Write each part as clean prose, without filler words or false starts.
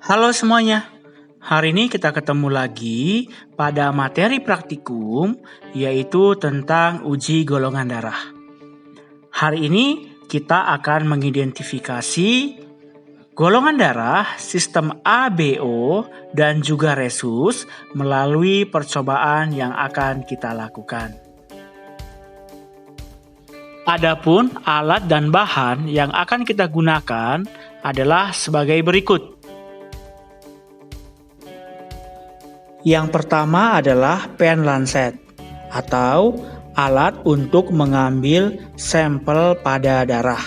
Halo semuanya, hari ini kita ketemu lagi pada materi praktikum yaitu tentang uji golongan darah. Hari ini kita akan mengidentifikasi golongan darah sistem ABO dan juga resus melalui percobaan yang akan kita lakukan. Adapun alat dan bahan yang akan kita gunakan adalah sebagai berikut. Yang pertama adalah pen lancet atau alat untuk mengambil sampel pada darah.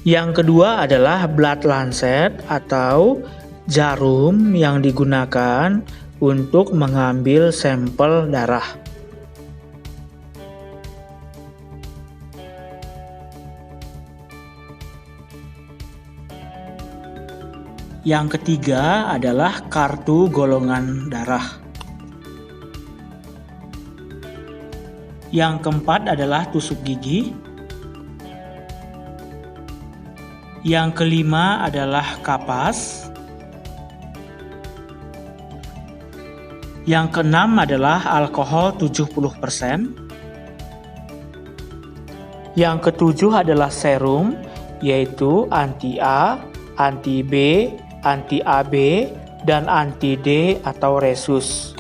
Yang kedua adalah blood lancet atau jarum yang digunakan untuk mengambil sampel darah. Yang ketiga adalah kartu golongan darah. Yang keempat adalah tusuk gigi. Yang kelima adalah kapas. Yang keenam adalah alkohol 70%. Yang ketujuh adalah serum, yaitu anti-A, anti-B, anti-AB, dan anti-D atau resus.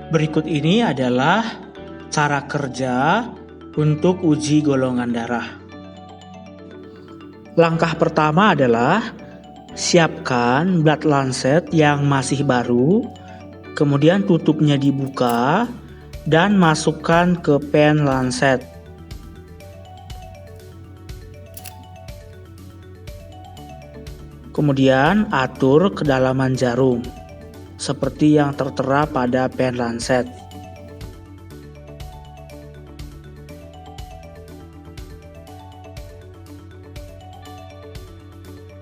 Berikut ini adalah cara kerja untuk uji golongan darah. Langkah pertama adalah siapkan blood lancet yang masih baru. Kemudian tutupnya dibuka dan masukkan ke pen lancet. Kemudian atur kedalaman jarum seperti yang tertera pada pen lancet.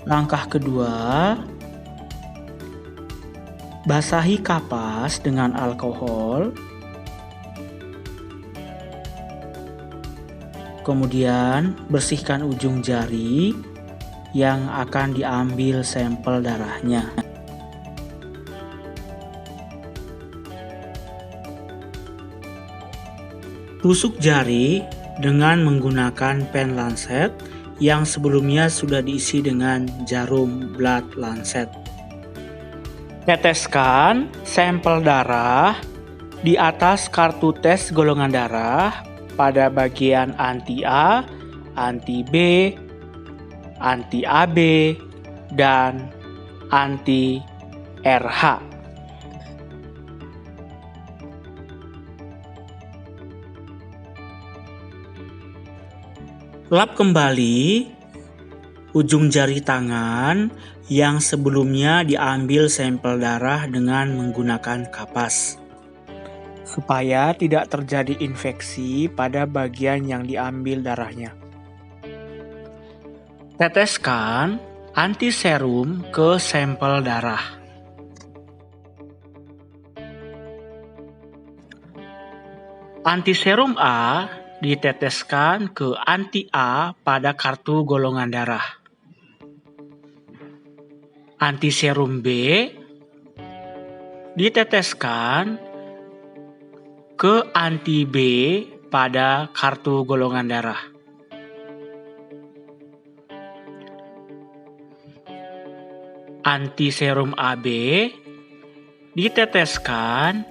Langkah kedua, basahi kapas dengan alkohol. Kemudian bersihkan ujung jari yang akan diambil sampel darahnya. Tusuk jari dengan menggunakan pen lancet yang sebelumnya sudah diisi dengan jarum blood lancet. Teteskan sampel darah di atas kartu tes golongan darah pada bagian anti-A, anti-B, anti-AB, dan anti-RH. Lap kembali ujung jari tangan yang sebelumnya diambil sampel darah dengan menggunakan kapas, supaya tidak terjadi infeksi pada bagian yang diambil darahnya. Teteskan antiserum ke sampel darah. Antiserum A diteteskan ke anti-A pada kartu golongan darah. Antiserum B diteteskan ke anti-B pada kartu golongan darah. Antiserum AB diteteskan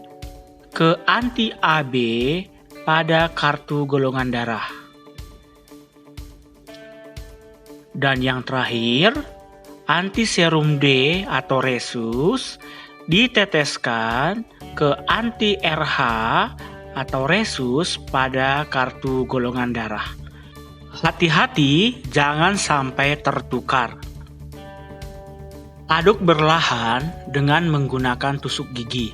ke anti-AB pada kartu golongan darah. Dan yang terakhir, antiserum D atau resus diteteskan ke anti-RH atau resus pada kartu golongan darah. Hati-hati jangan sampai tertukar. Aduk berlahan dengan menggunakan tusuk gigi.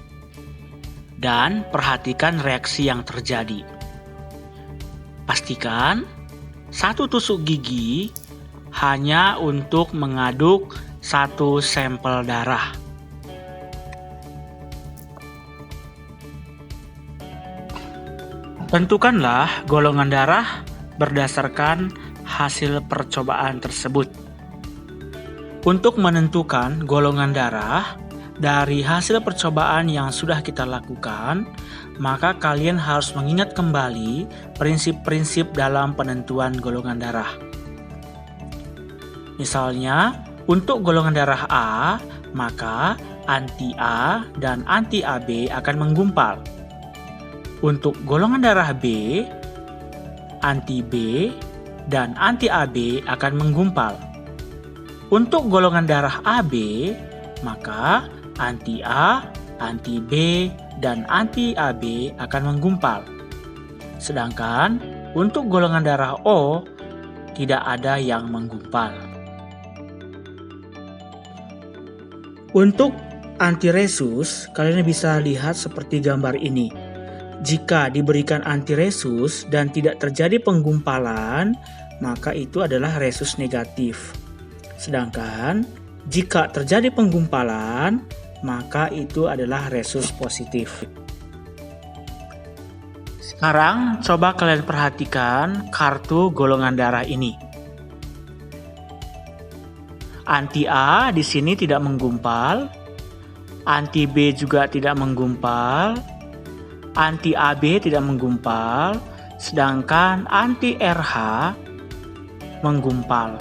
Dan perhatikan reaksi yang terjadi. Pastikan 1 tusuk gigi hanya untuk mengaduk 1 sampel darah. Tentukanlah golongan darah berdasarkan hasil percobaan tersebut. Untuk menentukan golongan darah dari hasil percobaan yang sudah kita lakukan, maka kalian harus mengingat kembali prinsip-prinsip dalam penentuan golongan darah. Misalnya, untuk golongan darah A, maka anti-A dan anti-AB akan menggumpal. Untuk golongan darah B, anti-B dan anti-AB akan menggumpal. Untuk golongan darah AB, maka anti-A, anti-B, dan anti-AB akan menggumpal. Sedangkan untuk golongan darah O, tidak ada yang menggumpal. Untuk antiresus, kalian bisa lihat seperti gambar ini. Jika diberikan antiresus dan tidak terjadi penggumpalan, maka itu adalah resus negatif. Sedangkan jika terjadi penggumpalan, maka itu adalah resus positif. Sekarang coba kalian perhatikan kartu golongan darah ini. Anti-A di sini tidak menggumpal, anti-B juga tidak menggumpal, anti-AB tidak menggumpal, sedangkan anti-RH menggumpal.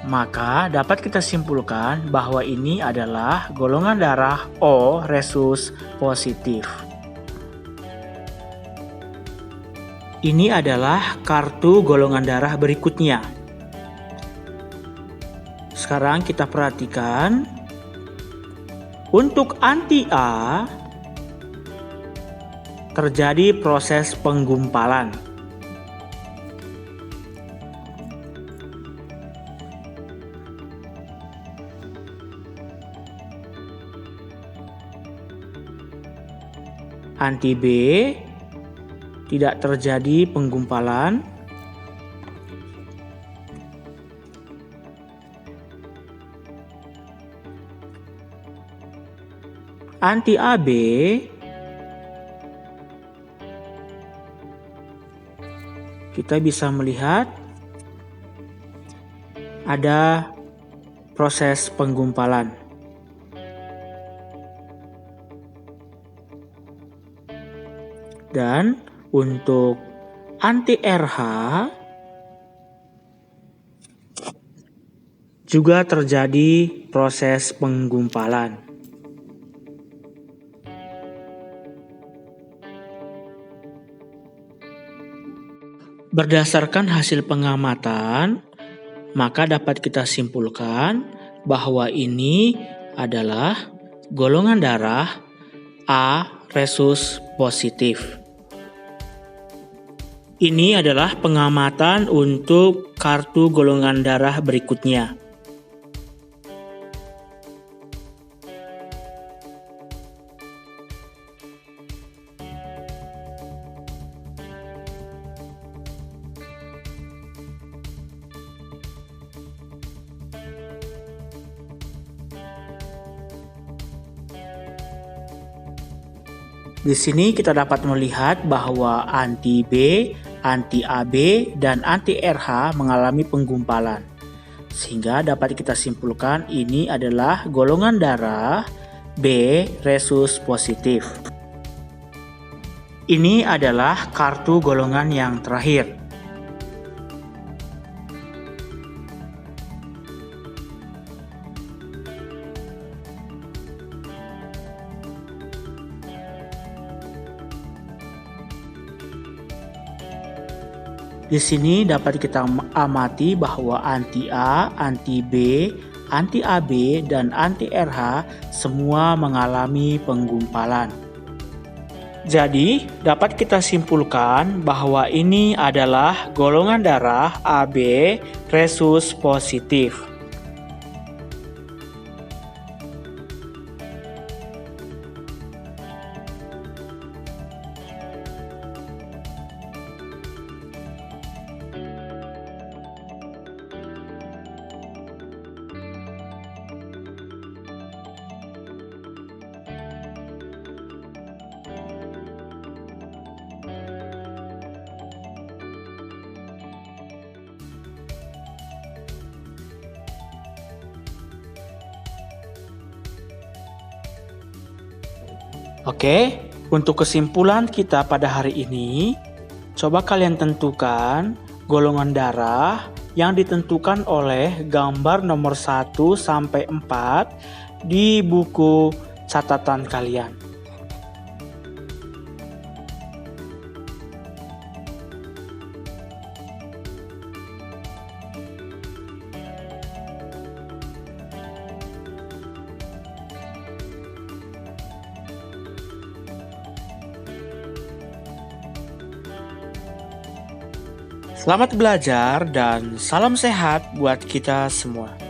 Maka dapat kita simpulkan bahwa ini adalah golongan darah O resus positif. Ini adalah kartu golongan darah berikutnya. Sekarang kita perhatikan. Untuk anti-A, terjadi proses penggumpalan. Anti-B, tidak terjadi penggumpalan. Anti-AB kita bisa melihat ada proses penggumpalan. Dan untuk anti-RH juga terjadi proses penggumpalan. Berdasarkan hasil pengamatan, maka dapat kita simpulkan bahwa ini adalah golongan darah A resus positif. Ini adalah pengamatan untuk kartu golongan darah berikutnya. Di sini kita dapat melihat bahwa anti-B, anti-AB, dan anti-RH mengalami penggumpalan. Sehingga dapat kita simpulkan ini adalah golongan darah B resus positif. Ini adalah kartu golongan yang terakhir. Di sini dapat kita amati bahwa anti-A, anti-B, anti-AB, dan anti-RH semua mengalami penggumpalan. Jadi, dapat kita simpulkan bahwa ini adalah golongan darah AB resus positif. Oke, untuk kesimpulan kita pada hari ini, coba kalian tentukan golongan darah yang ditentukan oleh gambar nomor 1 sampai 4 di buku catatan kalian. Selamat belajar dan salam sehat buat kita semua.